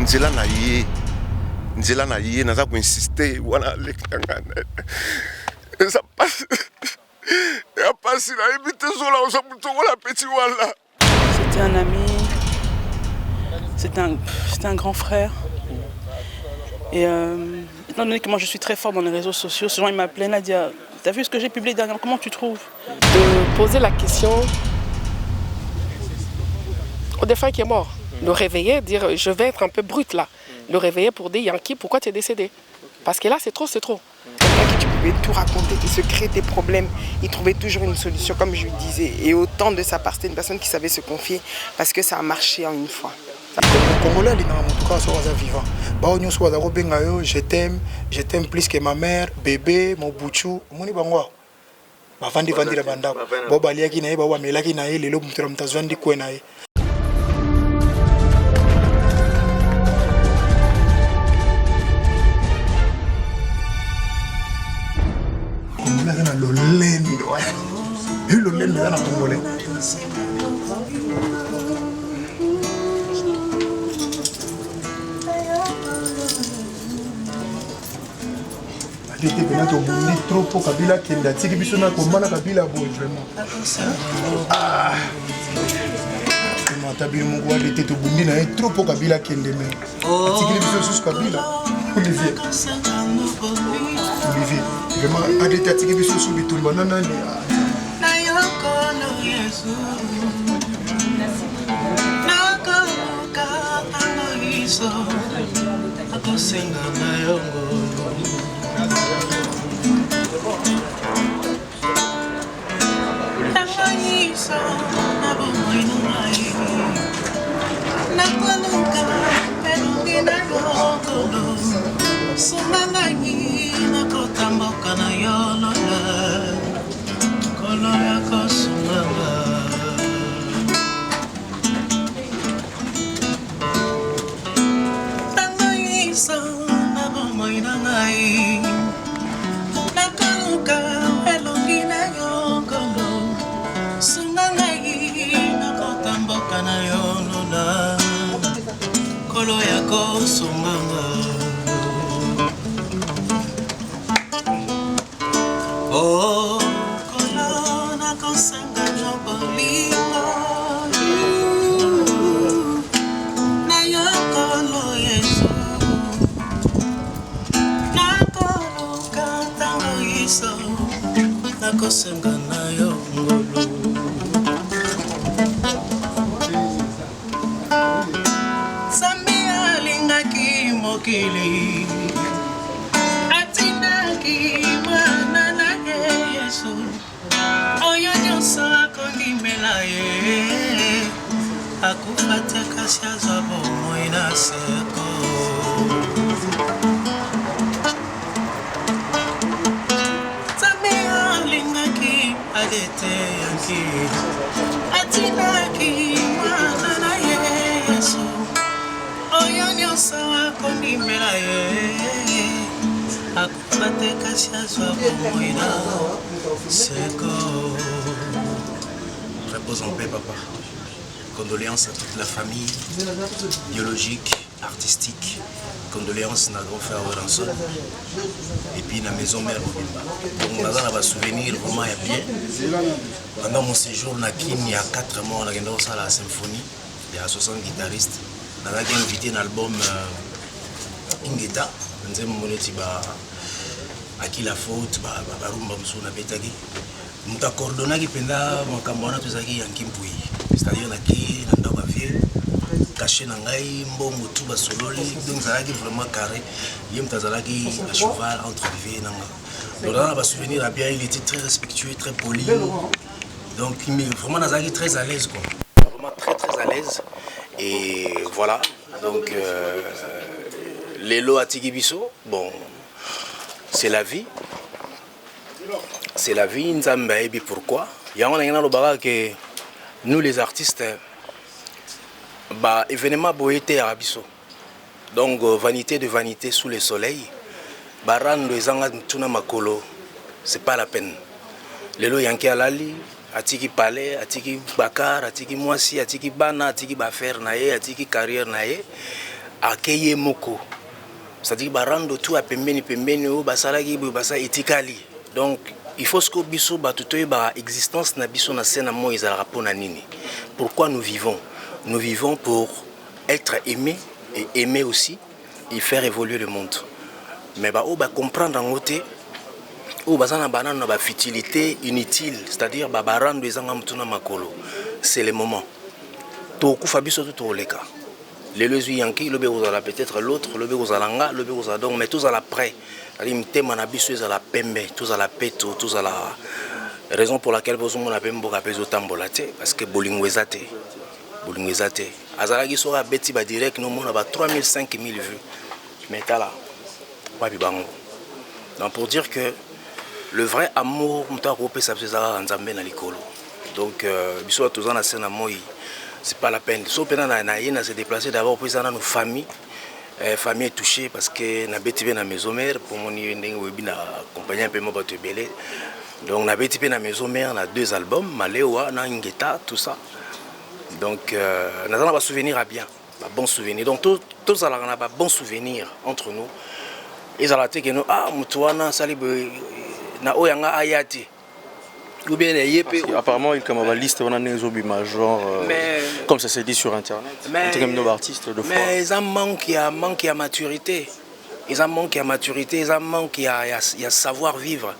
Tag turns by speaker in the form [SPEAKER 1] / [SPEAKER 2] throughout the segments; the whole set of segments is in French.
[SPEAKER 1] nzela na ye naza ko insister wana lekanga ça passe ya passe la éviter zola on sa la petit wala.
[SPEAKER 2] C'était un ami, c'était un grand frère. Et étant donné que moi je suis très fort dans les réseaux sociaux, ce gens ils m'appelaient Nadia, t'as vu ce que j'ai publié dernièrement, comment tu trouves?
[SPEAKER 3] De poser la question au défunt qui est mort, le réveiller, dire je vais être un peu brute là, le réveiller pour dire Yankee pourquoi tu es décédé? Parce que là c'est trop, c'est trop.
[SPEAKER 4] Quelqu'un qui tu pouvais tout raconter, tes secrets, tes problèmes, il trouvait toujours une solution comme je lui disais. Et autant de sa part, c'était une personne qui savait se confier parce que ça a marché en une fois.
[SPEAKER 5] Congolais, il en tout cas, sont vivants. Je t'aime plus que ma mère, bébé, mon bouchou, mon ibangwa. Bavandi vandi la banda. Boba liaki na ye, boba melaki na ye, lelo mutera mtazwandi kwe na ye. Congolais na lolendo. Lolendo na Congolais. J'étais bien au bout trop pour Kabila qui est tiki biso na komana Kabila boy vraiment. Ah. Comment tabi mon gars était au bout na trop pour Kabila qui est mais. Tiki biso sous Kabila. Olivier. Vraiment adete tiki biso sous bitumba nana ni.
[SPEAKER 6] Repose en paix, papa. Condoléances à toute la famille, biologique, artistique. Condoléances à notre grand frère Oranson. Et puis la maison mère Mobimba. Donc, on a un souvenir vraiment bien. Pendant mon séjour, il y a 4 mois, on a gagné à la symphonie. Il y a 60 guitaristes. On a invité un album Ingeta. On a dit à qui la faute, Barumba Msouna Betagi. Nous avons coordonné pendant Makambana Tuzaki en Kimpui. C'est-à-dire qui n'a pas vu, caché dans l'aïe, bon, tout va solo. Donc, ça a vraiment carré. Il y a un cheval entre les vies. Donc, on va se souvenir bien, il était très respectueux, très poli. Donc, vraiment, on est très à l'aise, quoi. Vraiment très, très à l'aise. Et voilà. Donc, les lots à Tigibiso, bon, c'est la vie. C'est la vie, Nzamba, et pourquoi? Il y a un que nous les artistes, événement boété à Abisso. Donc vanité de vanité sous le soleil. Baran de Zanga Tuna Makolo, c'est pas la peine. Lelo Yanké Alali, Atiki Palais, Atiki Bakar, Atiki Moisi, Atiki Bana, Atiki Bafer Naye, Atiki Carrière Naye. akeye moko. C'est-à-dire barando tout à pembeni o basalaki basa etikali. Donc il faut que biso batutoye ba existence na biso na scène mo ezala pona nini. Pourquoi nous vivons? Nous vivons pour être aimés et aimer aussi et faire évoluer le monde. Mais ba comprendre en côté ou bazana banana ba futilité inutile, c'est-à-dire barando ezanga mutuna makolo. C'est le moment. To kufa biso tout leka. Les lezu yanki, le béozala peut-être l'autre, le béozalanga, le béozala donc, mais tous à la près. C'est-à-dire tous à la pembe, tous à la péto, tous à la raison pour laquelle vous avez un tambolate, parce que bolingwezate. Bolingwezate. Azalagi sera beti ba direct, nous on a 3000, 5000 vues. Mais t'as là, wabibango. Donc pour dire que le vrai amour, m'ta ropé ça faisait ça en Zambie na likolo. Donc biso tous en a scène à moi. C'est pas la peine. Sauf que na se déplacer d'abord pour ça nos familles. Famille est touchée parce que na beti na maison mère pour mon ndenge na accompagner un peu mon bateau belé. Donc na beti na maison mère na 2 albums, Malewa, na Ngeta, tout ça. Donc na pas souvenir à bien, bon souvenir. Donc tous ça on a pas bon souvenir entre nous. Ils ont été que nous mutuana salibe na oyanga ayati.
[SPEAKER 7] Apparemment, il y a une liste de genre, comme ça s'est dit sur Internet. Mais comme nos artistes de foi.
[SPEAKER 6] Mais ils ont manqué à maturité. Ils ont manqué à maturité, ils ont manqué à savoir-vivre.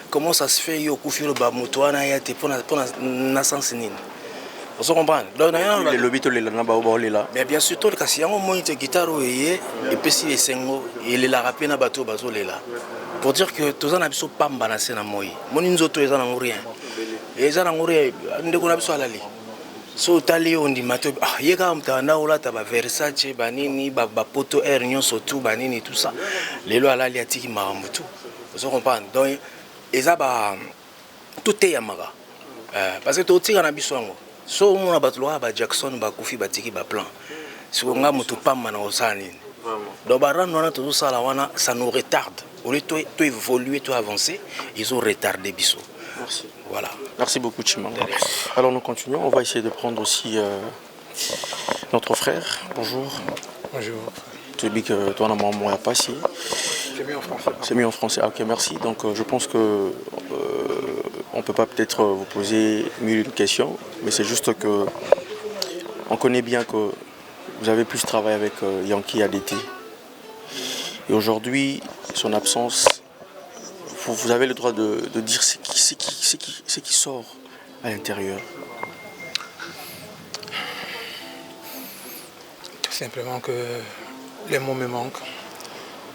[SPEAKER 6] Comment ça se fait, Yokufiro Bamutouana, pour la sens nini. Vous comprenez?
[SPEAKER 7] Les lobbies, là.
[SPEAKER 6] Mais bien sûr, tout le cas, si on a une guitare, et puis si les sengo, il est là, rappelé na bateau, là. Pour dire que tous les gens pas balancés dans moi. Mon inzoto ils en ont rien. Et ils en ont rien. On ne connaît pas la li. So tali on dit mato ah yeka mtanda ola ta ba Versace banini ba poto air nyon surtout banini tout ça. Les lois là li atiki marambutu. Vous comprenez? Donc ils ba tout est yamaga. Parce que tout tira na biswango. So on a batlo ba Jackson ba Kofi ba tiki ba plan. Si on a mutu pamba na osani. Donc ba rano tout ça là wana ça nous retarde. Au lieu de évoluer, de avancer, ils ont retardé Bissot.
[SPEAKER 7] Merci.
[SPEAKER 6] Voilà.
[SPEAKER 7] Merci beaucoup, Chimanga. Alors nous continuons. On va essayer de prendre aussi notre frère. Bonjour.
[SPEAKER 8] Bonjour.
[SPEAKER 7] Tu dis que toi, normalement, il n'y a pas si.
[SPEAKER 8] C'est mieux en français.
[SPEAKER 7] C'est mieux en français. Ah, ok, merci. Donc je pense que on ne peut pas peut-être vous poser 1000 questions, mais c'est juste que on connaît bien que vous avez plus travaillé avec Yankee ADT. Et aujourd'hui, son absence, vous avez le droit de dire ce qui sort à l'intérieur.
[SPEAKER 8] Tout simplement que les mots me manquent.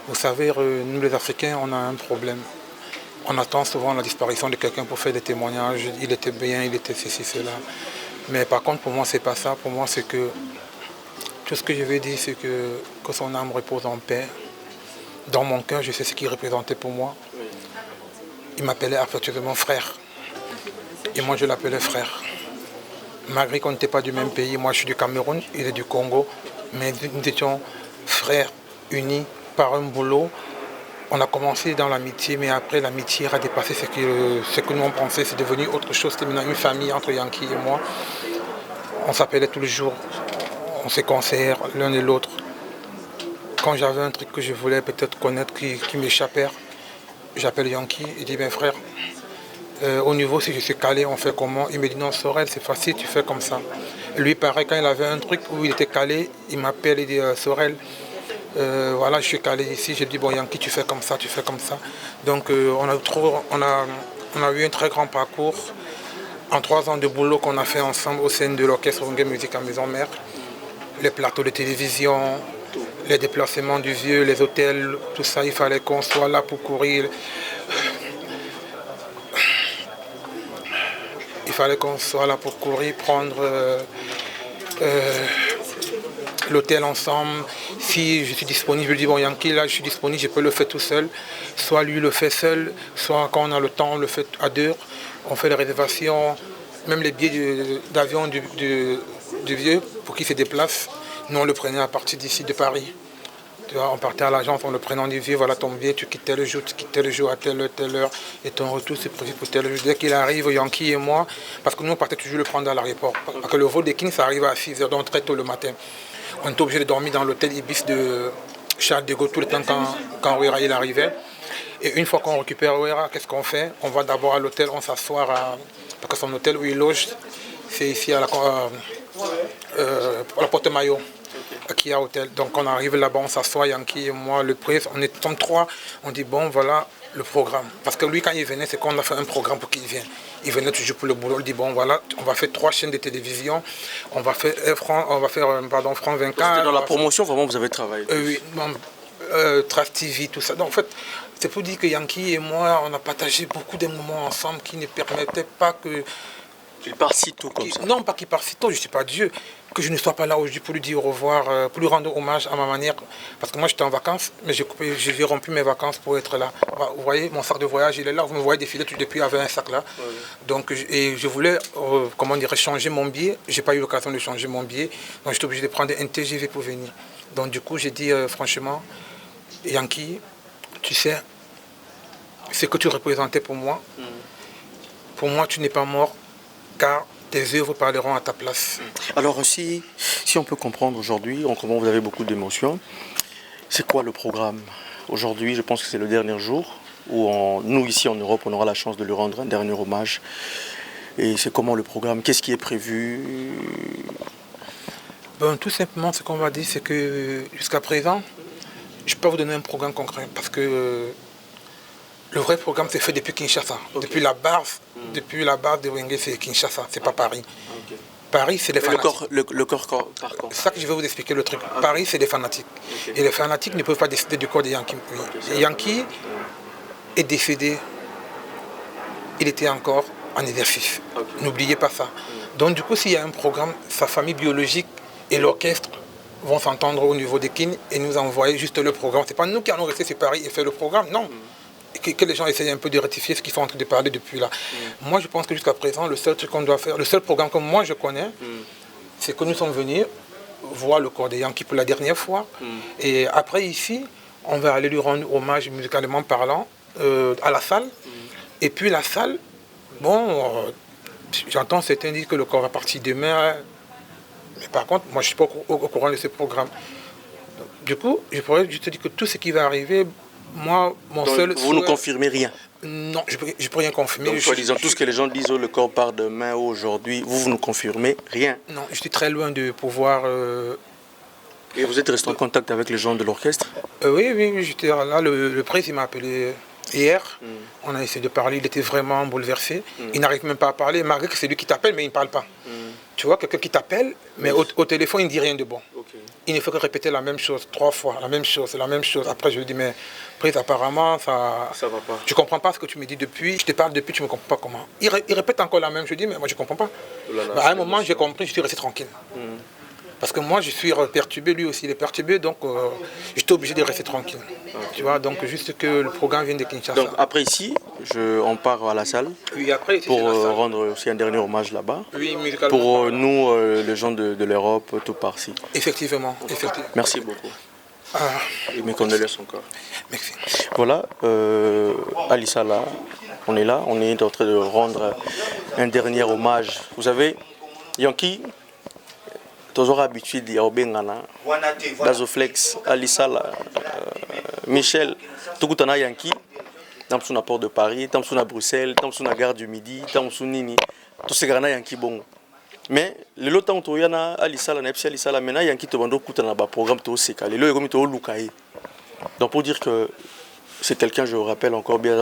[SPEAKER 8] Vous savez, nous les Africains, on a un problème. On attend souvent la disparition de quelqu'un pour faire des témoignages. Il était bien, il était ceci, cela. Mais par contre, pour moi, c'est pas ça. Pour moi, c'est que tout ce que je veux dire, c'est que son âme repose en paix. Dans mon cœur, je sais ce qu'il représentait pour moi. Il m'appelait affectueusement frère. Et moi, je l'appelais frère. Malgré qu'on n'était pas du même pays, moi je suis du Cameroun, il est du Congo. Mais nous étions frères, unis par un boulot. On a commencé dans l'amitié, mais après l'amitié a dépassé ce que nous on pensait. C'est devenu autre chose. C'était maintenant une famille entre Yankee et moi. On s'appelait tous les jours. On se conseillait l'un et l'autre. Quand j'avais un truc que je voulais peut-être connaître qui m'échappait, j'appelle Yankee et dis, ben frère, au niveau si je suis calé, on fait comment? Il me dit non, Sorel, c'est facile, tu fais comme ça. Lui, pareil, quand il avait un truc où il était calé, il m'appelle et dit, Sorel, voilà, je suis calé ici. Je dis, bon Yankee, tu fais comme ça, tu fais comme ça. Donc on a eu un très grand parcours en 3 ans de boulot qu'on a fait ensemble au sein de l'orchestre Wenge Musique à Maison Mère. Les plateaux de télévision, les déplacements du vieux, les hôtels, tout ça, il fallait qu'on soit là pour courir. Il fallait qu'on soit là pour courir, prendre l'hôtel ensemble. Si je suis disponible, je dis bon Yankee, là je suis disponible, je peux le faire tout seul. Soit lui le fait seul, soit quand on a le temps, on le fait à 2. On fait les réservations, même les billets d'avion du vieux pour qu'il se déplace. Nous, on le prenait à partir d'ici, de Paris. Tu vois, on partait à l'agence, on le prenait en vieux, voilà ton billet, tu quittais le jour, à telle heure, et ton retour, c'est prévu pour tel jour. Dès qu'il arrive, Yankee et moi, parce que nous, on partait toujours le prendre à l'aéroport. Parce que le vol des Kings, ça arrive à 6h, donc très tôt le matin. On était obligé de dormir dans l'hôtel Ibis de Charles de Gaulle tout le temps quand Ouera il arrivait. Et une fois qu'on récupère Ouera, qu'est-ce qu'on fait? On va d'abord à l'hôtel, on s'assoit parce que son hôtel où il loge, c'est ici à la Porte-Maillot, qui a hôtel. Donc on arrive là-bas, on s'assoit, Yankee et moi, le prêtre, on est en trois, on dit bon voilà le programme. Parce que lui quand il venait, c'est qu'on a fait un programme pour qu'il vienne. Il venait toujours pour le boulot, il dit bon voilà, on va faire 3 chaînes de télévision, on va faire France 24.
[SPEAKER 7] Dans la promotion, vraiment vous avez travaillé.
[SPEAKER 8] Oui, Trace TV, tout ça. Donc en fait, c'est pour dire que Yankee et moi, on a partagé beaucoup de moments ensemble qui ne permettaient pas que...
[SPEAKER 7] Il part si tôt comme ça.
[SPEAKER 8] Non, pas qu'il part si tôt, je ne suis pas Dieu. Que je ne sois pas là aujourd'hui pour lui dire au revoir, pour lui rendre hommage à ma manière. Parce que moi, j'étais en vacances, mais j'ai rompu mes vacances pour être là. Vous voyez, mon sac de voyage, il est là. Vous me voyez défiler depuis avec un sac là. Ouais. Donc, et je voulais, comment dire, changer mon billet. Je n'ai pas eu l'occasion de changer mon billet. Donc, j'étais obligé de prendre un TGV pour venir. Donc, du coup, j'ai dit, franchement, Yankee, tu sais, ce que tu représentais pour moi, tu n'es pas mort, car tes œuvres parleront à ta place.
[SPEAKER 7] Alors si on peut comprendre aujourd'hui, on comprend que vous avez beaucoup d'émotions, c'est quoi le programme? Aujourd'hui, je pense que c'est le dernier jour où nous, ici en Europe, on aura la chance de lui rendre un dernier hommage. Et c'est comment le programme? Qu'est-ce qui est prévu?
[SPEAKER 8] Tout simplement, ce qu'on va dire, c'est que jusqu'à présent, je peux vous donner un programme concret parce que le vrai programme c'est fait depuis Kinshasa. Okay. Depuis la base de Wenge, c'est Kinshasa, c'est pas Paris. Okay. Paris, c'est les fanatiques.
[SPEAKER 7] Le corps par contre.
[SPEAKER 8] C'est ça que je vais vous expliquer le truc. Okay. Paris, c'est des fanatiques. Okay. Et les fanatiques ne peuvent pas décider du corps de Yankee. Okay. Yankee est décédé, il était encore en exercice. Okay. N'oubliez pas ça. Donc du coup, s'il y a un programme, sa famille biologique et l'orchestre vont s'entendre au niveau des Kin et nous envoyer juste le programme. C'est pas nous qui allons rester sur Paris et faire le programme, non. Que les gens essayent un peu de rectifier ce qu'ils sont en train de parler depuis là. Moi, je pense que jusqu'à présent, le seul truc qu'on doit faire, le seul programme que moi je connais, c'est que nous sommes venus voir le corps de Yankee pour la dernière fois. Et après, ici, on va aller lui rendre hommage musicalement parlant à la salle. Et puis la salle, j'entends certains dire que le corps va partir demain. Mais par contre, moi, je ne suis pas au courant de ce programme. Du coup, je pourrais juste dire que tout ce qui va arriver, moi, mon
[SPEAKER 7] donc,
[SPEAKER 8] seul...
[SPEAKER 7] Vous ne confirmez rien?
[SPEAKER 8] Non, je ne peux rien confirmer.
[SPEAKER 7] Donc, soi-disant, tout ce que les gens disent, le corps part demain ou aujourd'hui, vous ne confirmez rien? Non,
[SPEAKER 8] je suis très loin de pouvoir...
[SPEAKER 7] Et vous êtes resté en contact avec les gens de l'orchestre?
[SPEAKER 8] Oui, j'étais là. Le président m'a appelé hier. On a essayé de parler, il était vraiment bouleversé. Il n'arrive même pas à parler, malgré que c'est lui qui t'appelle, mais il ne parle pas. Tu vois, quelqu'un qui t'appelle, mais au téléphone, il ne dit rien de bon. Okay. Il ne fait que répéter la même chose 3 fois, la même chose. Après, je lui dis, mais Prise, apparemment, ça va pas. Je ne comprends pas ce que tu me dis depuis. Je te parle depuis, tu ne me comprends pas comment. Il répète encore la même chose. Je dis, mais moi, je ne comprends pas. À un moment, j'ai compris, je suis resté tranquille. Parce que moi, je suis perturbé, lui aussi, il est perturbé, donc j'étais obligé de rester tranquille. Okay. Tu vois, donc juste que le programme vient de Kinshasa.
[SPEAKER 7] Donc après ici, on part à la salle pour rendre aussi un dernier hommage là-bas.
[SPEAKER 8] Oui, musicalement.
[SPEAKER 7] Pour nous, les gens de l'Europe, tout par-ci.
[SPEAKER 8] Effectivement.
[SPEAKER 7] Merci beaucoup. Et mes condoléances encore.
[SPEAKER 8] Merci.
[SPEAKER 7] Voilà, Alissa là, on est en train de rendre un dernier hommage. Vous savez, Yankee, toujours habitué à Obengana, Dazoflex, Alissa, Michel, tout le Yankee, dans le port de Paris, dans le Bruxelles, dans la gare du Midi, dans le Nini, tout ce grand Yankee bon. Mais le lot où il y a Alissa, Alissa, maintenant Yankee te vend un programme tout sec. Le lot est comme tout Lukaï. Donc pour dire que c'est quelqu'un, je vous rappelle encore bien,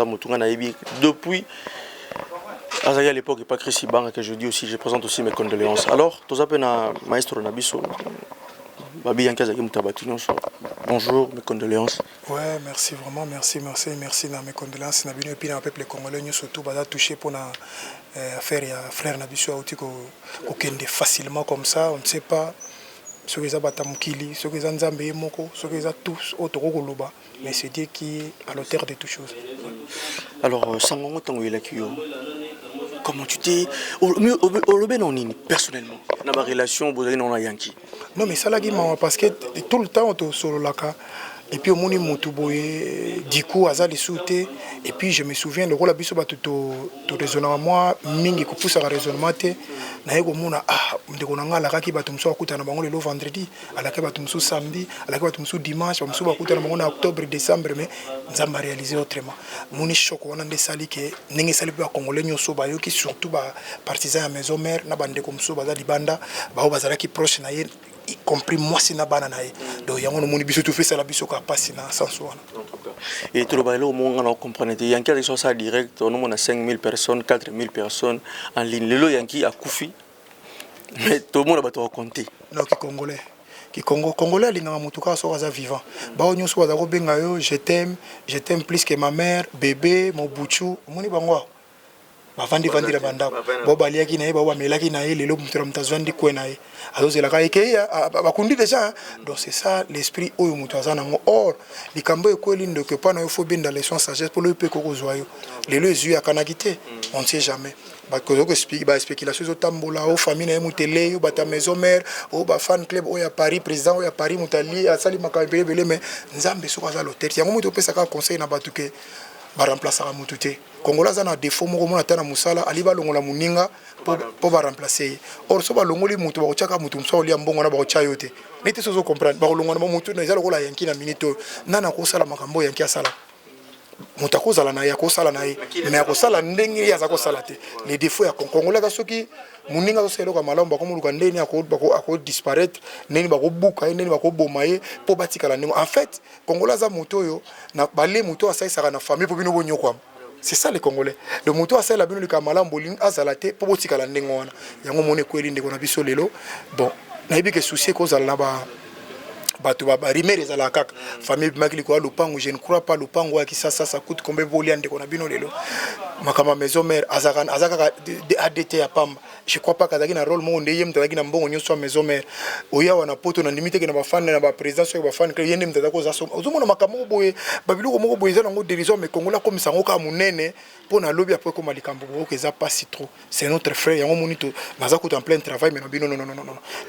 [SPEAKER 7] depuis. À l'époque, il n'y a pas Chris Ibanga que je dis aussi, je présente aussi mes condoléances. Alors, tout ça, maestro Nabiso, bonjour, mes condoléances.
[SPEAKER 5] Ouais, merci vraiment, merci dans mes condoléances. Et puis, le peuple congolais, nous surtout, touché pour faire frère Nabiso, qui est facilement comme ça, on ne sait pas. Ce qui est Batamukili, ce qui est Nzambe Moko, ce qui est tous autres, mais c'est Dieu qui est à l'auteur de toutes choses.
[SPEAKER 7] Alors, sans moment, comment tu t'es personnellement dans ma relation avec Yankee?
[SPEAKER 5] Non, mais ça là, parce que tout le temps, on est sur le lac. Et puis au moni motuboye du coup aza les sauté et puis je me souviens le rôle abiso ba to raisonnement moi mingi ko poussa raisonnement te na yego mona ndeko na ngala kaki bato mso akuta na bango le vendredi alaka bato mso samedi alaka bato mso dimanche mso bakuta na bango na octobre décembre mais nzamba réaliser autrement moni choc wana ndesali ke ndenge sali ba congolais nyoso ba yoki surtout ba partisans ya maison mère na bandeko mso baza libanda ba bazala ki proche na ye y compris moi c'est na bana nae donc yango no moni biso tout fait ça la biso ka passer na sans wana
[SPEAKER 7] et tout le bailo au monde on comprend il y a un cas de ça direct on a 5000 personnes 4000 personnes en ligne le yanki a koufi mais tout le monde va te raconter
[SPEAKER 5] non qui congolais alingaka motu kaka soki aza vivant bao nyonso baza kobenga yo je t'aime plus que ma mère bébé mobutu omoni bango bavandi na bandako bo baliaki na ye bao bamelaki na ye lelo motu na moto azwandi kwe na ye azozelaka ekei bakundi déjà donc c'est ça l'esprit oyo moto aza nango or likambo ekweli ndeke mpo na yo fo benda leçon sagesse mpo loyo mpe kokozwa yo lelo ezwi akanaki te on ne sait jamais baspéculation ezotambola o famille na ye motele yo bata maison mère o bafan club oyo ya paris président oyo ya paris moto ali asali makambo ebele mais nzambe soki aza lotere yango moto opesaka conseil na bato ke baremplaçaka motu te kongola aza na défaut moko mona ata na mosala ali balongola moninga mpo baremplace ye or so balongoli motu bakotiaka motu mosu aolia mbongo na bakotia yo te nete so ozocomprendre bakolongwana ba motu eza lokola yanki na minute oyo nana akosala makambo oyo yanki asala moto akozala na ye akosala na ye mais akosala ndenge ye aza kosala te les défauts ya kongola aka soki moninga azosala eloko ya malamu bakomoluka ndeni akodisparaître ndeni bakobuka ye ndeni bakoboma ye mpo batikala ndenge en fait kongola aza moto oyo na bale moto asalisaka na famille mpo bino bonyokwama c'est ça les congolais le moto asalela bino lika malamu bolingi azala te mpo botikala ndenge wana yango mona ekweli ndeko na biso lelo bon nayebi ke souci ekozala na bato barimere ezalaka kaka famille bimaki likoya lopango je ne crois pas lopango ya kisasa ça coûte combien bolia ndeko na bino lelo makama maison mère azaka ADT ya pamba je crois pas kazaki na rôle moko nde ye mtazaki na mbongo nyonso ya maison mère oya wana poto na ndimite ke na bafane na baprésident soki bafane ye nde mtazaki koza ozomona makambo moko boye babiloko moko boye eza nango dérision mais kongola komisa yango kaka monene mpo na lobi apres koma likambo boko eza pas si trop c'est notre frère yango moni to naza kuta en plein travail mais na bino non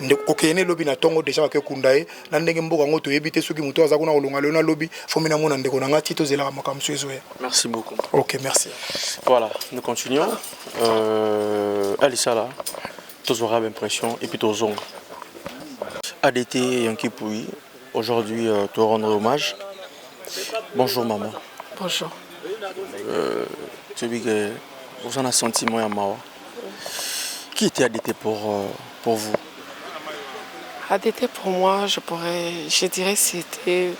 [SPEAKER 5] nde kokene lobi na tongo déjà bakekunda ye na ndenge mboka ngo toyebi te soki moto aza kuna kolonga leo na lobi fo mina mona ndeko na nga ti tozelaka makambo so ezoya
[SPEAKER 7] merci beaucoup
[SPEAKER 5] ok merci
[SPEAKER 7] voilà nous continuons Alissa là tous aura l'impression et puis tous ont ADT Yanki Pouy aujourd'hui te rendre hommage bonjour maman
[SPEAKER 3] Bonjour.
[SPEAKER 7] Tu dis que vous en avez un sentiment à Mawa. Qui était ADT pour vous?
[SPEAKER 3] ADT pour moi, je dirais c'était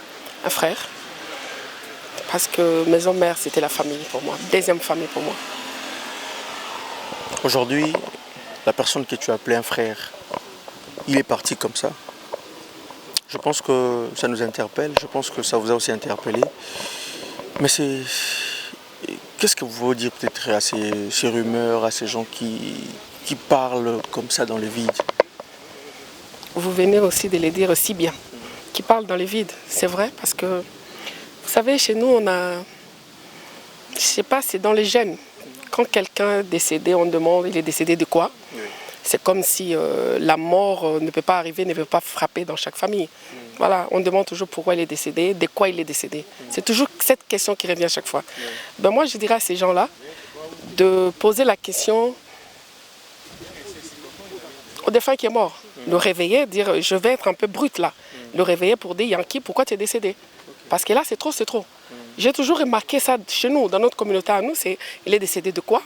[SPEAKER 3] un frère. Parce que maison mère, c'était la famille pour moi, deuxième famille pour moi.
[SPEAKER 7] Aujourd'hui, la personne que tu as appelée un frère, il est parti comme ça. Je pense que ça nous interpelle, je pense que ça vous a aussi interpellé. Mais qu'est-ce que vous voulez dire peut-être à ces rumeurs, à ces gens qui parlent comme ça dans le vide?
[SPEAKER 3] Vous venez aussi de le dire aussi bien, qui parlent dans le vide, c'est vrai, parce que vous savez, chez nous, on a, je ne sais pas, c'est dans les gènes. Quand quelqu'un est décédé, on demande, il est décédé de quoi? Oui. C'est comme si la mort ne peut pas arriver, ne peut pas frapper dans chaque famille. Voilà, on demande toujours pourquoi il est décédé, de quoi il est décédé. C'est toujours cette question qui revient à chaque fois. Ben moi, je dirais à ces gens-là de poser la question au défunt qui est mort. Le réveiller, dire je vais être un peu brute là. Le réveiller pour dire Yanki, pourquoi tu es décédé? Parce que là, c'est trop, c'est trop. J'ai toujours remarqué ça chez nous, dans notre communauté à nous, c'est il est décédé de quoi?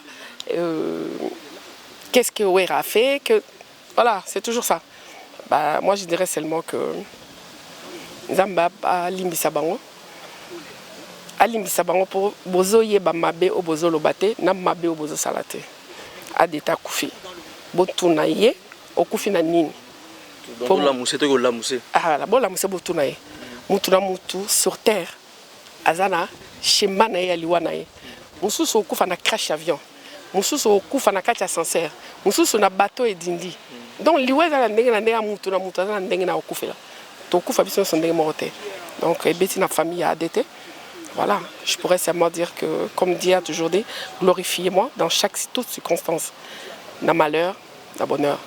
[SPEAKER 3] Qu'est-ce que Ouera a fait Voilà, c'est toujours ça. Bah, moi, je dirais seulement que Zamba a limbisa bango. A limbisa bango pour bozo yeba mabe o bozo lobate, na mabe o bozo salate. A deta kufi. Botuna ye, o kufi na nini.
[SPEAKER 7] Pour la mousse, tu la mousse.
[SPEAKER 3] Ah, la bonne la mousse botuna ye. Mutuna mutu sur terre. Azana, shema na ye aliwana ye. Mususu o kufa na crash avion. Mususu o kufa na kati ascenseur. Mususu na bateau et dindi. Donc liweza na ndenge na ndenge mutu na mutu na ndenge na okufela. To kufa biso so ndenge morte. Donc beti na famille a ADT. Voilà, je pourrais seulement dire que comme Dieu a toujours dit, glorifiez-moi dans toute circonstance. Dans malheur, dans bonheur.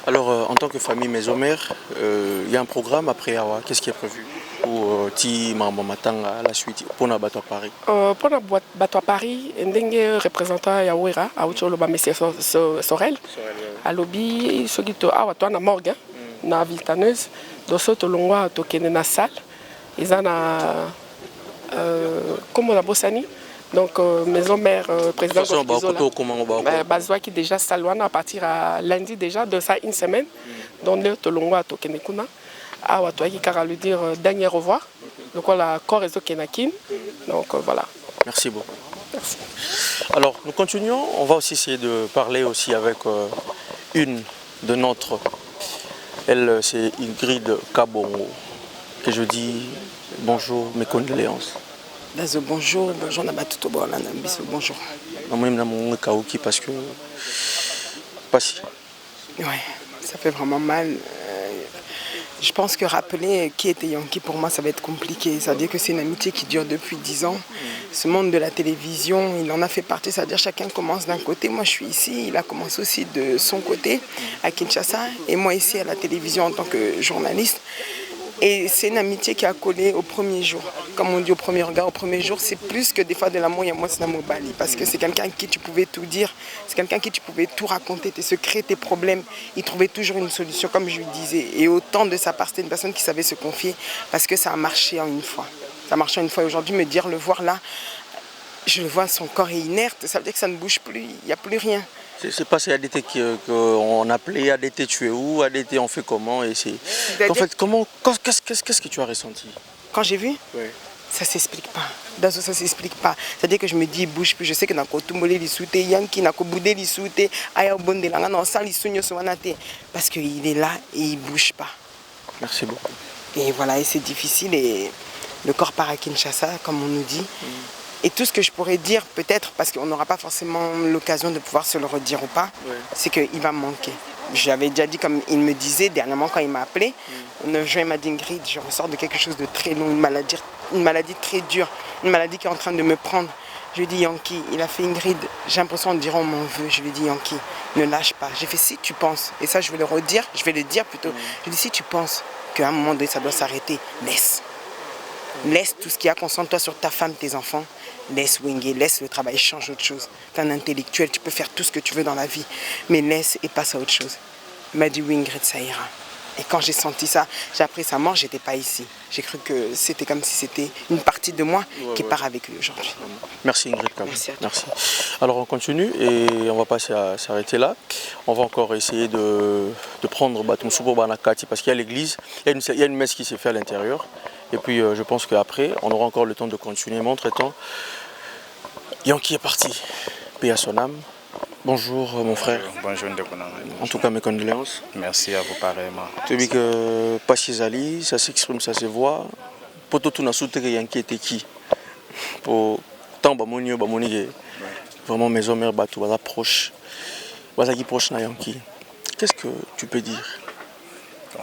[SPEAKER 7] Alors, en tant que famille Maison-Mère, il y a un programme après Awa. Qu'est-ce qui est prévu pour Ti Mambo Matanga à la suite pour na bateau à Paris?
[SPEAKER 3] Pour na bateau à Paris, un représentant Yawera, à Outolo Monsieur Sorel, à lobby, ce qui est à toi na morgue, na Viltaneuse, dans ce tolongwa tokene na salle, ils en a comme la Bossani. Donc, maison mère, président Bazoua qui déjà salué à partir à lundi déjà, de ça une semaine. Donc, le Tolongwa à Tokenekuna. Ah, ouais, toi qui a lui dire dernier au revoir. Donc, la corps réseau Kenakin. Donc, voilà.
[SPEAKER 7] Merci beaucoup.
[SPEAKER 3] Merci.
[SPEAKER 7] Alors, nous continuons. On va aussi essayer de parler aussi avec une de notre. Elle, c'est Ingrid Kabongo. Que je dis bonjour, mes condoléances.
[SPEAKER 4] Bonjour, bonjour, bonjour.
[SPEAKER 7] Parce que pas si.
[SPEAKER 4] Ouais, ça fait vraiment mal. Je pense que rappeler qui était Yanki pour moi ça va être compliqué. C'est-à-dire que c'est une amitié qui dure depuis 10 ans. Ce monde de la télévision, il en a fait partie. C'est-à-dire chacun commence d'un côté. Moi je suis ici, il a commencé aussi de son côté à Kinshasa et moi ici à la télévision en tant que journaliste. Et c'est une amitié qui a collé au premier jour. Comme on dit au premier regard, au premier jour, c'est plus que des fois de l'amour, il y a moi, c'est l'amour Bali. Parce que c'est quelqu'un à qui tu pouvais tout dire, c'est quelqu'un à qui tu pouvais tout raconter, tes secrets, tes problèmes. Il trouvait toujours une solution, comme je lui disais. Et autant de sa part, c'était une personne qui savait se confier parce que ça a marché en une fois. Ça a marché en une fois. Et aujourd'hui, me dire, le voir là, je le vois, son corps est inerte, ça veut dire que ça ne bouge plus, il n'y a plus rien.
[SPEAKER 7] C'est pas ces ADT qu'on appelait ADT tu es où, ADT on fait comment et c'est. En fait, qu'est-ce que tu as ressenti?
[SPEAKER 4] Quand j'ai vu,
[SPEAKER 7] oui.
[SPEAKER 4] Ça s'explique pas. Dazo, ça s'explique pas. C'est-à-dire que je me dis, il bouge plus. Je sais que dans Kotumbolé, il soute, Yanki, n'a Boudé, il soute, Aya Bonde, là, non, sans les soignes sur parce qu'il est là et il bouge pas.
[SPEAKER 7] Merci beaucoup.
[SPEAKER 4] Et voilà, et c'est difficile et le corps part à Kinshasa, comme on nous dit. Et tout ce que je pourrais dire, peut-être, parce qu'on n'aura pas forcément l'occasion de pouvoir se le redire ou pas, c'est qu'il va me manquer. J'avais déjà dit, comme il me disait dernièrement quand il m'a appelé, le 9 juin, il m'a dit Ingrid, je ressors de quelque chose de très long, une maladie très dure, une maladie qui est en train de me prendre. Je lui ai dit Yankee, il a fait Ingrid, j'ai l'impression de dire on m'en veut. Je lui ai dit Yankee, ne lâche pas. J'ai fait si tu penses, et ça je vais le redire, je vais le dire plutôt, je lui ai dit si tu penses qu'à un moment donné ça doit s'arrêter, laisse. Laisse tout ce qu'il y a, concentre-toi sur ta femme, tes enfants. Laisse Wenge, laisse le travail, change autre chose. Tu es un intellectuel, tu peux faire tout ce que tu veux dans la vie. Mais laisse et passe à autre chose. Il m'a dit oui Ingrid, ça ira. Et quand j'ai senti ça, j'ai appris sa mort, j'étais pas ici. J'ai cru que c'était comme si c'était une partie de moi qui part avec lui aujourd'hui.
[SPEAKER 7] Merci Ingrid. Merci. Alors on continue et on va pas s'arrêter là. On va encore essayer de prendre Batumsupo Banakati parce qu'il y a l'église, il y a une messe qui s'est faite à l'intérieur. Et puis je pense qu'après, on aura encore le temps de continuer. Mais entre-temps, Yankee est parti. Paix à son âme. Bonjour mon frère.
[SPEAKER 9] Bonjour Ndekonanga.
[SPEAKER 7] En tout cas mes condoléances.
[SPEAKER 9] Merci à vous pareillement.
[SPEAKER 7] Tu dis que Pachizali, ça s'exprime, ça se voit. Pour tout on a soutenu que Yankee était qui? Pour tant Bamoni, vraiment maison mère Batou, voilà proche. Voilà qui proche na Yankee. Qu'est-ce que tu peux dire?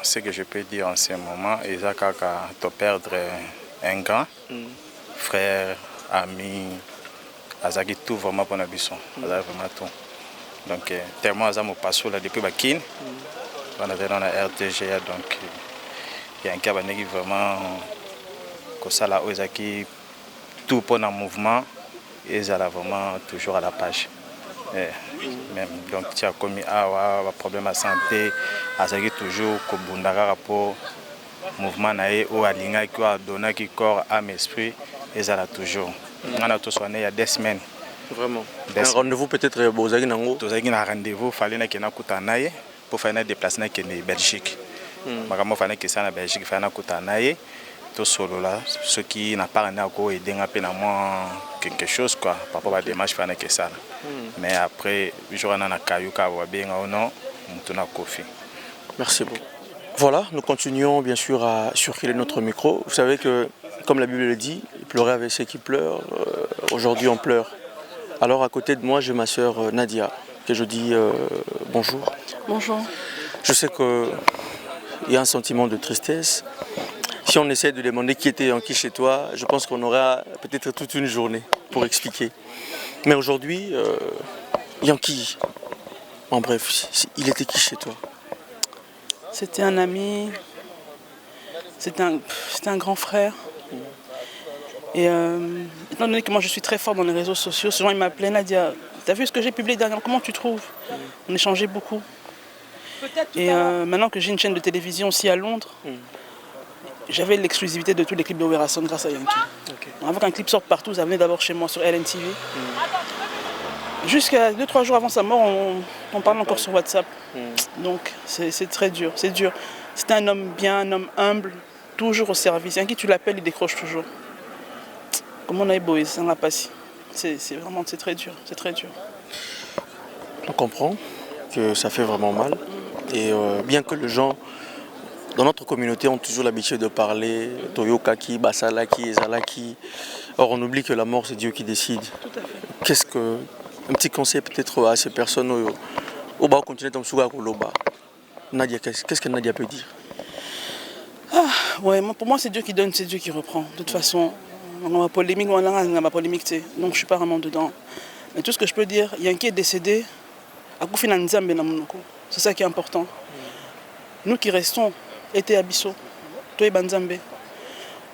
[SPEAKER 9] Ce que je peux dire en ce moment, c'est que tu perdre un grand frère, ami, azaki tout vraiment pour la bisson, vraiment tout. Donc tellement azamo passo là depuis Bakin, on était dans la RTGA donc il y a un cas qui vraiment que ça là azaki tout pour le mouvement et ça là vraiment toujours à la page. Même donc tu as commis un problème de santé, azaki toujours que bundaka pour mouvement naé ou alinga qui a donné qui corps âme esprit et ça là toujours. On a tous soigné il y a 2 semaines.
[SPEAKER 7] Vraiment. Un rendez-vous peut-être aux Aguinango.
[SPEAKER 9] Tous un rendez-vous, fallait que na kutanaye pour faire un déplacement qui est Belgique. Makambo fallait que ça na Belgique, fallait na kutanaye. Tout solo là, ceux qui n'a pas rien à go aider un peu quelque chose quoi. Par rapport à la démarche fallait que ça. Mais après, jour on a kayuka ou bien ou non, on a Kofi.
[SPEAKER 7] Merci beaucoup. Voilà, nous continuons bien sûr à surveiller notre micro. Vous savez que, comme la Bible le dit, pleurer avec ceux qui pleurent. Aujourd'hui, on pleure. Alors, à côté de moi, j'ai ma sœur Nadia, que je dis bonjour.
[SPEAKER 2] Bonjour.
[SPEAKER 7] Je sais qu'il y a un sentiment de tristesse. Si on essaie de demander qui était Yankee chez toi, je pense qu'on aura peut-être toute une journée pour expliquer. Mais aujourd'hui, Yankee, en bref, il était qui chez toi?
[SPEAKER 2] C'était un ami, c'était un grand frère. Et étant donné que moi je suis très fort dans les réseaux sociaux, ce genre il m'appelait Nadia, t'as vu ce que j'ai publié dernièrement, comment tu trouves? On échangeait beaucoup. Et maintenant que j'ai une chaîne de télévision aussi à Londres, j'avais l'exclusivité de tous les clips de Werason grâce à Yankee. Avant qu'un clip sorte partout, ça venait d'abord chez moi sur LNTV. Jusqu'à 2-3 jours avant sa mort, on parle encore sur WhatsApp. Donc c'est très dur, c'est dur. C'était un homme bien, un homme humble, toujours au service. Yankee, tu l'appelles, il décroche toujours. Comme on a beau, ça n'a pas si. C'est très dur, c'est très dur.
[SPEAKER 7] On comprend que ça fait vraiment mal. Et bien que les gens dans notre communauté ont toujours l'habitude de parler Toyokaki, Basalaki, Ezalaki. Or on oublie que la mort c'est Dieu qui décide.
[SPEAKER 2] Tout à fait.
[SPEAKER 7] Qu'est-ce que un petit conseil peut-être à ces personnes au bas continent comme Souga Koloba. Nadia, qu'est-ce que Nadia peut dire?
[SPEAKER 2] Ouais, pour moi c'est Dieu qui donne, c'est Dieu qui reprend. De toute façon, on a polémique, on a ma polémique, donc je suis pas vraiment dedans. Mais tout ce que je peux dire, Yankee est décédé. C'est ça qui est important. Nous qui restons, été Abisso, toi et Banzambe.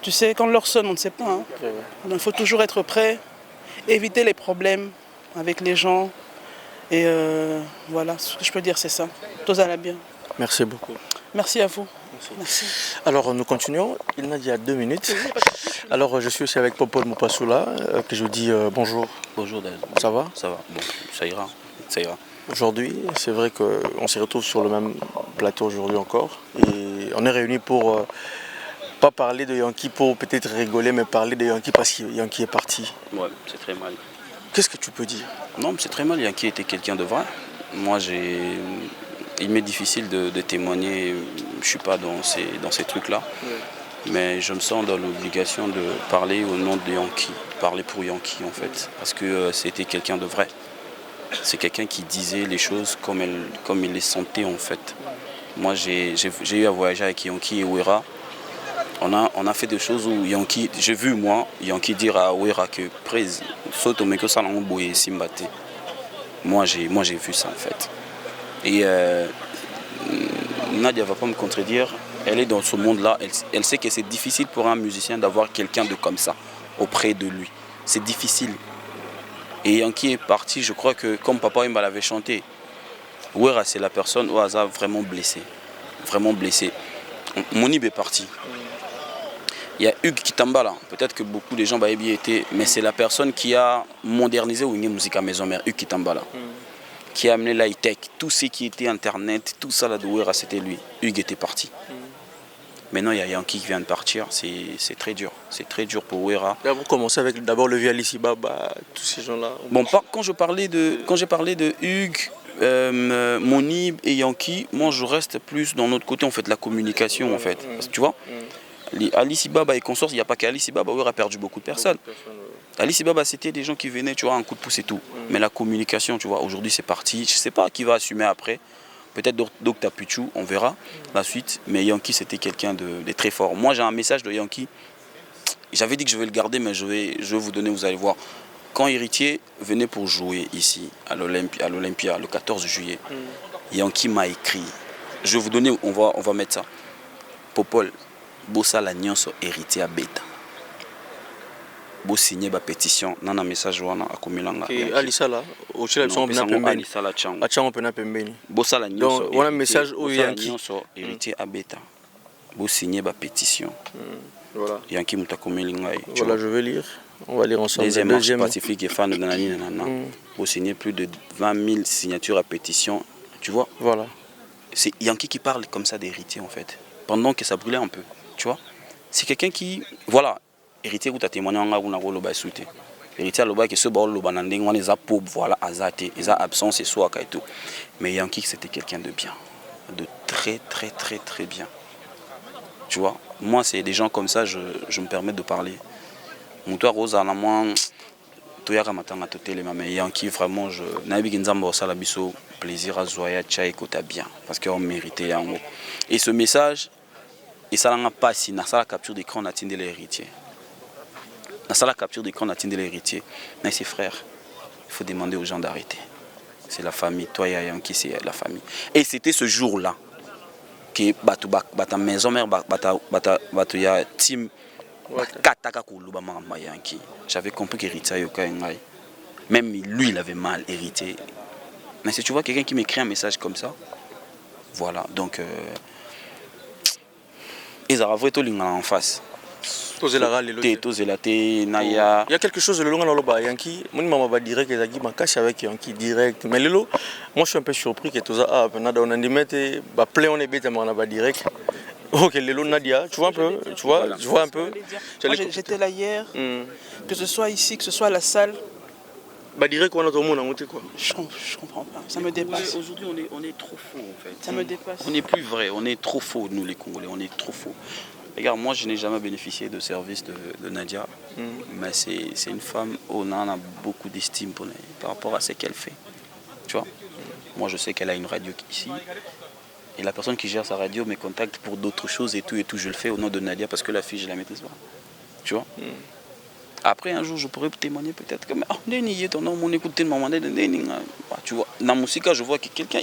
[SPEAKER 2] Tu sais, quand l'heure sonne, on ne sait pas. Hein. Donc il faut toujours être prêt, éviter les problèmes avec les gens. Et voilà, ce que je peux dire, c'est ça. Tous à la bien.
[SPEAKER 7] Merci beaucoup.
[SPEAKER 2] Merci à vous. Merci.
[SPEAKER 7] Alors nous continuons, il y a 2 minutes. Alors je suis aussi avec Popol Mopassoula, que je vous dis bonjour.
[SPEAKER 10] Bonjour Dad.
[SPEAKER 7] Ça va?
[SPEAKER 10] Ça va, bon, ça ira. Ça ira.
[SPEAKER 7] Aujourd'hui, c'est vrai qu'on se retrouve sur le même plateau aujourd'hui encore. Et on est réunis pour pas parler de Yankee pour peut-être rigoler, mais parler de Yankee parce que Yankee est parti.
[SPEAKER 10] Ouais, c'est très mal.
[SPEAKER 7] Qu'est-ce que tu peux dire?
[SPEAKER 10] Non, c'est très mal. Yankee était quelqu'un de vrai. Moi, il m'est difficile de témoigner. Je ne suis pas dans ces trucs-là. Ouais. Mais je me sens dans l'obligation de parler au nom de Yankee, parler pour Yankee en fait. Parce que c'était quelqu'un de vrai. C'est quelqu'un qui disait les choses comme il les sentait en fait. Moi j'ai eu à voyager avec Yankee et Wera. On a fait des choses où Yankee, j'ai vu moi Yankee dire à Wera que prise saute mais que ça l'ont boyé Simbate. Moi j'ai vu ça en fait. Et Nadia va pas me contredire, elle est dans ce monde-là, elle sait que c'est difficile pour un musicien d'avoir quelqu'un de comme ça auprès de lui. C'est difficile. Et Yankee est parti, je crois que comme Papa Wemba l'avait chanté, Wera c'est la personne au hasard vraiment blessée. Vraiment blessée. Monib est parti. Il y a Hugues Kitambala, peut-être que beaucoup de gens y étaient, mais c'est la personne qui a modernisé Wingé Musique à Maison Mère, Hugues Kitambala. Qui a amené l'high-tech, tout ce qui était internet, tout ça là de Wera c'était lui. Hugues était parti. Maintenant, il y a Yankee qui vient de partir, c'est très dur. C'est très dur pour Wera.
[SPEAKER 7] Vous commencez avec d'abord le vieux Alice Baba, tous ces gens-là.
[SPEAKER 10] Bon, quand j'ai parlé de Hugues, Monib et Yankee, moi je reste plus dans notre côté, en fait, la communication, en fait. Parce que, tu vois, Alice Baba et consorts, il n'y a pas qu'Alice Baba, Wera a perdu beaucoup de personnes. Alice Baba, c'était des gens qui venaient, tu vois, un coup de pouce et tout. Mais la communication, tu vois, aujourd'hui c'est parti. Je ne sais pas qui va assumer après. Peut-être Dr Pichou, on verra la suite. Mais Yankee, c'était quelqu'un de très fort. Moi, j'ai un message de Yankee. J'avais dit que je vais le garder, mais je vais vous donner, vous allez voir. Quand Héritier venait pour jouer ici, à l'Olympia, le 14 juillet, Yankee m'a écrit. Je vais vous donner, on va mettre ça. Popol, Bossa la nyonso Héritier à Beta. Bo signer ba pétition nana message wana akomilanga
[SPEAKER 7] Alisa la au chela biso pena pembeni
[SPEAKER 10] Alisa la chango
[SPEAKER 7] achango pena pembeni
[SPEAKER 10] bo sala nyonso
[SPEAKER 7] donc wana message au Yankee
[SPEAKER 10] héritier abeta bo signer ba pétition
[SPEAKER 7] voilà
[SPEAKER 10] Yankee mutakomeli ngai
[SPEAKER 7] voilà je vais lire on va lire ensemble
[SPEAKER 10] deuxième pacifique et fan de nani nana bo signer plus de 20 000 signatures à pétition tu vois
[SPEAKER 7] voilà
[SPEAKER 10] c'est Yankee qui parle comme ça d'héritier en fait pendant que ça brûlait un peu tu vois c'est quelqu'un qui voilà héritier ou ta témoigné en ngabuna ko loba souté héritier loba que ce ba loba na ndenge wana eza pauvre voilà azate eza absence et soit et tout mais Yankee c'était quelqu'un de bien de très très très très bien tu vois moi c'est des gens comme ça je me permets de parler Moutoua Rosa na moi toyaka matanga totele mais Yankee vraiment je nabi nzamba osala biso plaisir à zoya tcha ekota bien parce qu'on méritait yango et ce message et ça n'a pas si na ça la capture d'écran na tinde l'héritier. Dans la capture d'écran, on a atteint l'héritier. Mais ses frères, il faut demander aux gens d'arrêter. C'est la famille. Toi et Yankee, c'est la famille. Et c'était ce jour-là. que bata maison mère bata ya team kataka kuluba mama Yankee. J'avais compris qu'héritier yoka ngai. Même lui il avait mal hérité. Mais si tu vois quelqu'un qui m'écrit un message comme ça, voilà, donc ils avaient tout l'ingala en face. Il y a
[SPEAKER 7] quelque chose de long dans le Yankee. Moi, je vais dire que je suis avec Yankee direct. Mais moi, je suis un peu surpris que tout ça. On a dit que plein on est bête, mais on a direct. Ok, Lelo Nadia, tu vois un peu, tu vois un peu.
[SPEAKER 2] J'étais là hier, que ce soit ici, que ce soit à la salle.
[SPEAKER 7] Bah direct quoi, notre monde a monté quoi.
[SPEAKER 2] Je comprends pas, ça me dépasse.
[SPEAKER 10] Aujourd'hui on est trop faux en fait.
[SPEAKER 2] Ça me dépasse.
[SPEAKER 10] On n'est plus vrai, on est trop faux nous les Congolais, on est trop faux. Regarde, moi je n'ai jamais bénéficié de service de Nadia, mais c'est une femme où on en a beaucoup d'estime par rapport à ce qu'elle fait. Tu vois, moi je sais qu'elle a une radio ici, et la personne qui gère sa radio me contacte pour d'autres choses et tout, je le fais au nom de Nadia parce que la fille je la maîtrise pas. Tu vois. Après un jour je pourrais témoigner peut-être que on écoute tellement tu vois, dans la musique je vois que quelqu'un,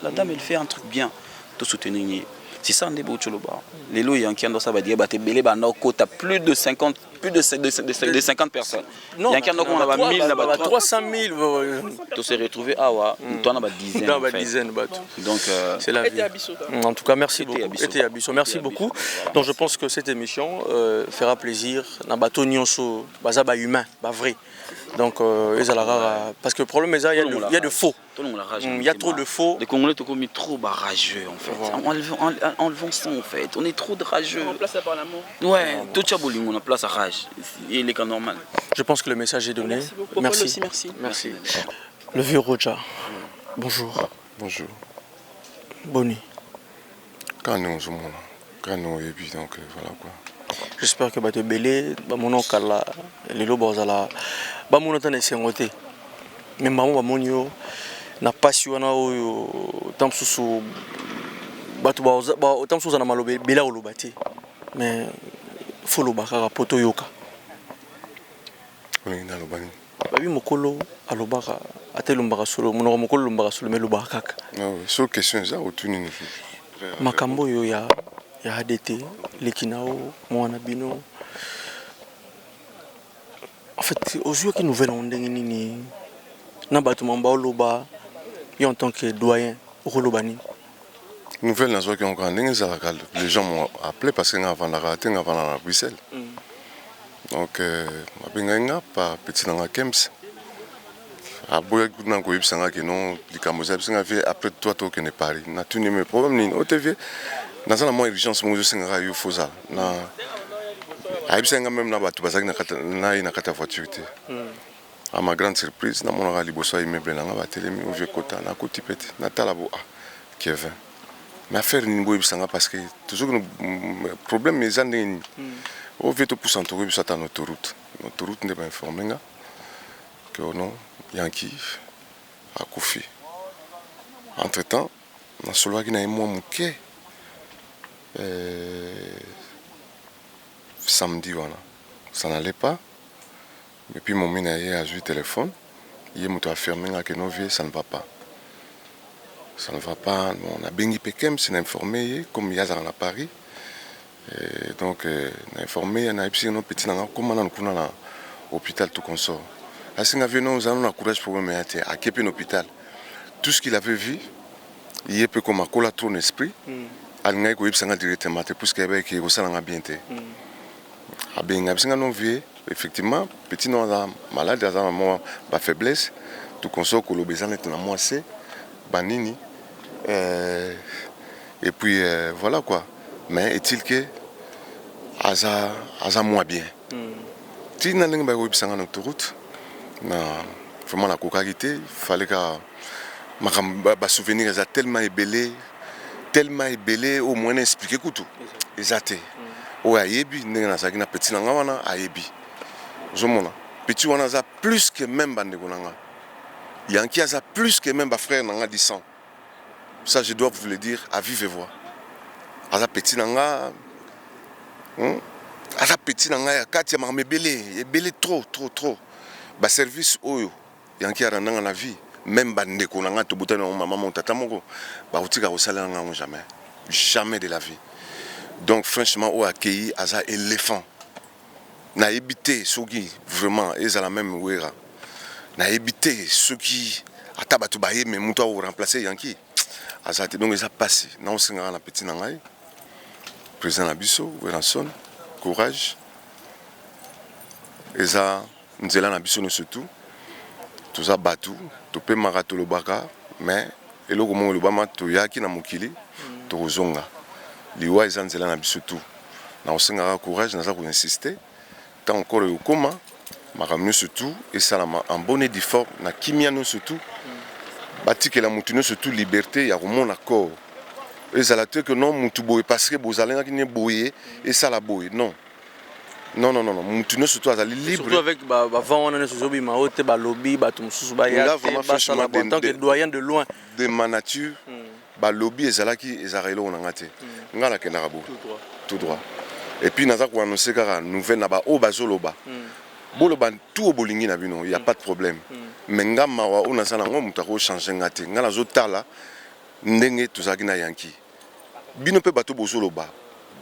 [SPEAKER 10] la dame elle fait un truc bien, tout soutenir. C'est ça, on est beau choloba. Les lois Yankee dans ça va dire bah belé bah non quota plus de 50 personnes.
[SPEAKER 7] Non,
[SPEAKER 10] Yankee on a 1000 là-bas
[SPEAKER 7] 300 000.
[SPEAKER 10] Tout s'est retrouvé ah ouais, toi on a dizaine.
[SPEAKER 7] Non, dizaine donc c'est la vie. En tout cas merci beaucoup. Merci beaucoup. Donc je pense que cette émission fera plaisir na bato nyonso baza ba humain, ba vrai. Donc parce que le problème c'est il y a de faux. Il y a trop de faux.
[SPEAKER 10] Les Congolais sont commis trop rageux en fait. Enlevons ça en fait. On est trop de rageux.
[SPEAKER 2] On remplace ça par l'amour.
[SPEAKER 10] Ouais, tout chaboling on a place à rage. Il est normal.
[SPEAKER 7] Je pense que le message est donné.
[SPEAKER 2] Merci.
[SPEAKER 7] Merci. Le vieux Roja. Bonjour.
[SPEAKER 1] Bonjour.
[SPEAKER 7] Bonne nuit.
[SPEAKER 1] Quand nous et puis donc voilà quoi.
[SPEAKER 7] J'espère que bato belé ba mono kala lelo bozala ba mono tane sengote. Mais maman ba monio na pasi wana oyo tamsusu bato ba tamsusu na malobe bela olobati. Mais folo bakaka poto yoka.
[SPEAKER 1] On est dans le bani.
[SPEAKER 7] Babi mokolo alobaka atelumbaka solo monoko mokolo lumbaka solo melobaka kaka.
[SPEAKER 1] Ah oui, sur question ça otuni.
[SPEAKER 7] Makambo yo ya ADT, Lekinao, Moanabino. En fait, aux yeux qui nous veulent en déni, Nabatumamba Oloba, en tant que doyen, Rolobani.
[SPEAKER 1] Nouvelle dans ce qui ont grandi, les gens m'ont appelé parce qu'ils ont raté avant la Bruxelles. Donc, je suis par petit dans la Kems. Après toi, tu es Paris. Tu as tenu mes problèmes. Dans la moins urgence, je suis en train de faire ça. Je suis même là, tu vas na voiture. À ma grande surprise, je suis allé à l'immeuble, je suis mais affaire ni boy bisanga parce que toujours le problème les années au veut te pousser en tour ça dans l'autoroute n'est pas informé que non Yankee a Kofi entre temps na solo qui na moi muke samedi voilà ça n'allait pas et puis mon minaye a joué téléphone il m'a affirmé que non vie ça ne va pas. Ça ne va pas, on a bien Pekem, c'est informé, comme il y a à Paris. Et donc, on a informé, on a eu un petit comment on a l'hôpital tout consort. À ce moment-là, nous avons courage pour me mettre à Képi l'hôpital. Tout ce qu'il avait vu, il est peu comme un cola trop d'esprit. Il y a eu un directement, parce qu'il y avait un bien. Effectivement, petit nom malade, il y a une faiblesse, tout consort, que le besoin est dans moi, c'est. Banini et puis voilà quoi. Mais est-il que Aza moins bien. Si nous avons eu une autoroute, vraiment la cocarité, il fallait que ma souvenir est tellement ébellé, au moins expliquer tout. Exacté. Ou ayebi, nous avons un petit nangana ayebi. Je m'en petit on a plus que même bandegonanga. Yankee a plus que même frère nanga du sang. Ça je dois vous le dire à vive voix. Aza petit nanga aza petit nanga ya kati ya mebele trop. Ba service oyo Yankee a nanga na vie même bandeko nanga to butana maman tata moko ba utika ko sala nanga jamais. Jamais de la vie. Donc franchement, on a accueilli un éléphant. Na évité ceux qui vraiment ils ont la même ouera. Na évité ceux qui atabatu baye mais muto au remplacer Yankee. Azate donc ils ont passé. Na on singa na petit nangai. Président Nabiso, Weranson, courage. Ils ont nzela Nabiso no surtout. Tout ça battu, tout peut marato le baka, mais eloko mo le bama to yaki na mokili to kozonga. Liwa ils ont nzela Nabiso tout. Na on singa courage, na za ko insister. Tant encore au coma, maramio surtout et ça en bonne effort na kimiano surtout. Bati que la mutino surtout liberté ya mon accord. Et ça la que non mutubo parce que vous allez na boyer et ça la boyer non. Non, mutino surtout azali libre.
[SPEAKER 7] Surtout avec avant on a sur zobi maote ba lobby ba tumsusu ba ya en tant que doyen de loin
[SPEAKER 1] de ma nature ba lobby ezalaki ezarelo na ngate. Ngala ke na rabo. Tout droit. Et puis naza ko annoncer kara nouvelle na ba o bazoloba. Boloba tout au bolingi na bino, il y a pas de problème. Mais ngama wa ona sana ngo mutako changer ngate. Ngala zotala ndenge tozaki na Yankee. Bino pe bato bozoloba.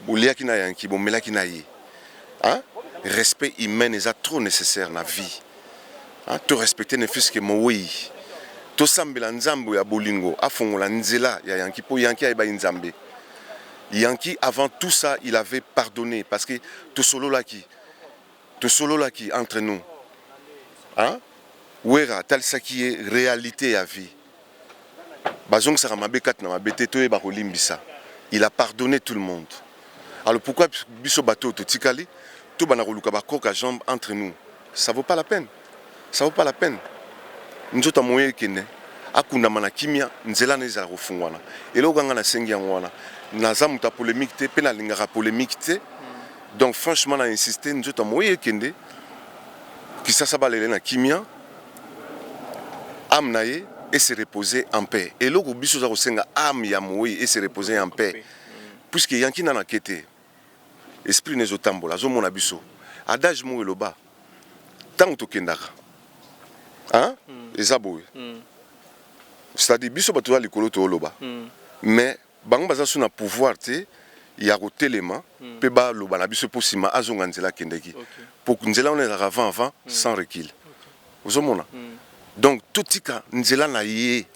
[SPEAKER 1] Boliaki na Yankee, bomelaki na ye. Hein? Respect humain est trop nécessaire dans la vie. Hein? Te respecter ne fût-ce que moi. To sambela nzambo ya bolingo, afongola nzela ya Yankee po Yankee aiba nzambe. Yankee avant tout ça, il avait pardonné parce que to solo là qui entre nous. Hein? Wera tal ça qui est réalité à vie. Bazong sara mabekat na mabete to e ba kolimbisa. Il a pardonné tout le monde. Alors pourquoi biso bateau to tikali tout banakoluka ba koka jambe entre nous? Ça vaut pas la peine. Ça vaut pas la peine. Nous ta moye kene akunda mana kimia nzela neza kufungwana. Elo ganga na sengi ngwana. Naza muta polémique te pe na lingara polémique te. Donc franchement na insister nous ta moye kende qui ça balele na kimia amnaye et se reposer en paix. Elo ko biso za ko senga am ya moye et se reposer en paix. Puisque Yankee na kete esprit nezo tambola zo mona biso adage mo eloba tant to kendaka hein ezaboy c'est-à-dire biso bato likolo to loba mais bango baza suna pouvoir te ya ko telema pe ba loba na biso posima azonga nzela kendeki pour nzela on est avant sans recul zo mona donc tout tika nzela na ye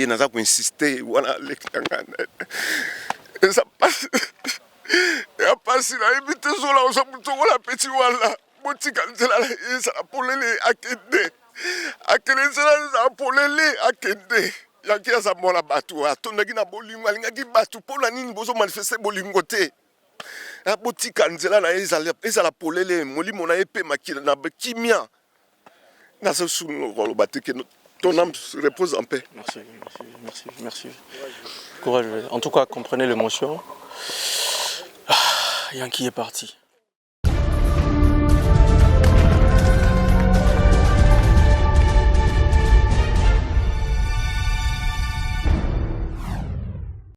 [SPEAKER 1] naza ko insister wana lekangana et ça passe. Et à passer là, et puis tout ça là, on s'en fout la petite wala. Botika nzela là, ça pour les akende. Akende nzela ça pour les akende. Yankee ya mola batu, atonaki na bolingo, alingaki batu pour la nini bozo manifester bolingo te. A botika nzela na ezala pour les molimo na epé makila na kimia. Na so sunu ko batike ton âme repose en paix.
[SPEAKER 7] Merci. Courage. En tout cas, comprenez l'émotion. Yankee est parti.